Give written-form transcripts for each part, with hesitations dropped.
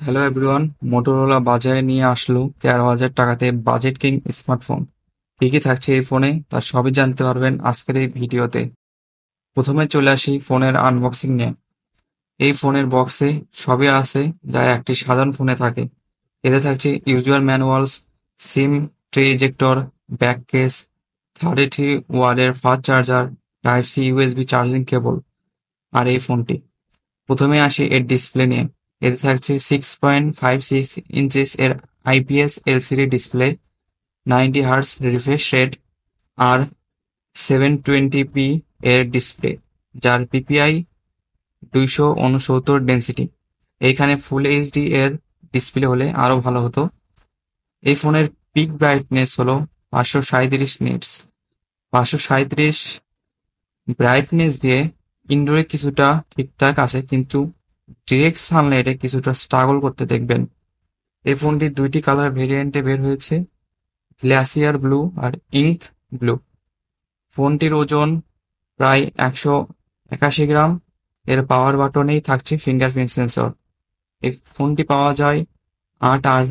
Hello everyone, Motorola বাজারে নিয়ে আসলো 13,000 টাকাতে বাজেট কিং স্মার্টফোন। কি কি থাকছে এই ফোনে তার সবই জানতে পারবেন আজকের এই ভিডিওতে। প্রথমে চলে আসি ফোনের আনবক্সিং নিয়ে। এই ফোনের বক্সে সবই আছে যা একটি সাধারণ ফোনে থাকে। এতে থাকছে user manuals, sim tray ejector, back case, 33 ওয়াটের fast charger, type C USB charging cable. আর এই ফোনটি, প্রথমে আসি এর ডিসপ্লে নিয়ে। এতে থাকছে 6.56 ইঞ্চিস এর IPS LCD display, 90 hertz refresh rate আর 720p এর ডিসপ্লে, যার পিপিআই 269 ডেন্সিটি। এইখানে ফুল এইচডি এর ডিসপ্লে হলে আরো ভালো হতো। এই ফোনের পিক ব্রাইটনেস হলো 537 নিটস। 537 ব্রাইটনেস দিয়ে ইনডোরে কিছুটা ঠিকঠাক আছে, কিন্তু ডিরেক্ট সানলাইটে কিছুটা স্ট্রাগল করতে দেখবেন। এই ফোনটি দুইটি কালার ভেরিয়েন্টে বের হয়েছে, গ্লাসিয়ার ব্লু আর ইঙ্ক ব্লু। ফোনটির ওজন প্রায় 181 গ্রাম। এর পাওয়ার বাটনেই থাকছে ফিঙ্গারপ্রিন্ট সেন্সর। এই ফোনটি পাওয়া যায় 8 আর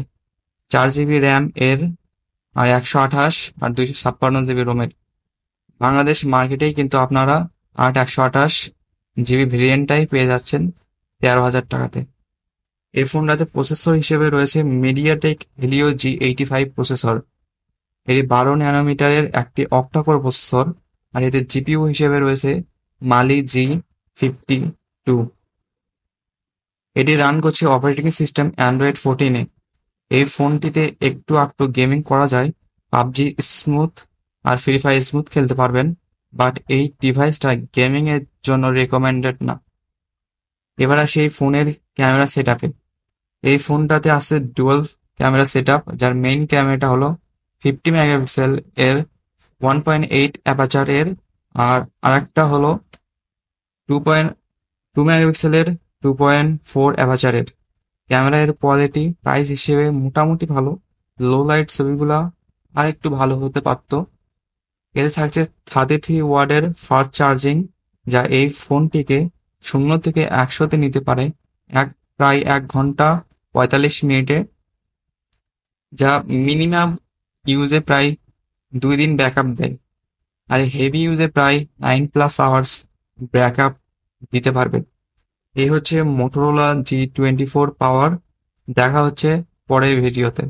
4 জিবি র্যাম এর, আর 128 আর 256 জিবি রোমের। বাংলাদেশ মার্কেটেই কিন্তু আপনারা 8 128 জিবি ভেরিয়েন্টটাই পেয়ে যাচ্ছেন 13,000 টাকাতে। এই ফোনটাতে প্রসেসর হিসেবে রয়েছে মিডিয়াটেক হেলিও G85 প্রসেসর। এটি 12 ন্যানোমিটারের একটি অক্টা-কোর প্রসেসর, আর এতে জিপিইউ হিসেবে রয়েছে মালি G52। এটি রান করছে অপারেটিং সিস্টেম অ্যান্ড্রয়েড 14-এ। এই ফোনটিতে একটু আকটু গেমিং করা যায়, পাবজি স্মুথ আর ফ্রি ফায়ার স্মুথ খেলতে পারবেন, বাট এই ডিভাইসটা গেমিং এর জন্য রেকমেন্ডেড না। এবার আসি এই ফোনের ক্যামেরা সেটআপে। এই ফোনটাতে আছে ডুয়াল ক্যামেরা সেটআপ, যার মেইন ক্যামেরাটা হলো 50 মেগাপিক্সেল এর 1.8 অ্যাপাচার এর, আর আরেকটা হলো 2.2 মেগাপিক্সেলের 2.4 অ্যাপাচারের। ক্যামেরা এর কোয়ালিটি প্রাইস হিসেবে মোটামুটি ভালো, লো লাইট ছবিগুলা আর একটু ভালো হতে পারতো। এতে থাকছে 33 ওয়াটের ফাস্ট চার্জিং, যা এই ফোনটিকে 0 থেকে 100-তে নিতে পারে প্রায় 1 ঘন্টা 45 মিনিটে, যা মিনিমাম ইউজে প্রায় 2 দিন ব্যাকআপ দেয়। আর হেভি ইউজে প্রায় 9+ আওয়ার্স ব্যাকআপ দিতে পারবে। এই হচ্ছে মোটরোলা G24 পাওয়ার। দেখা হচ্ছে পরের ভিডিওতে।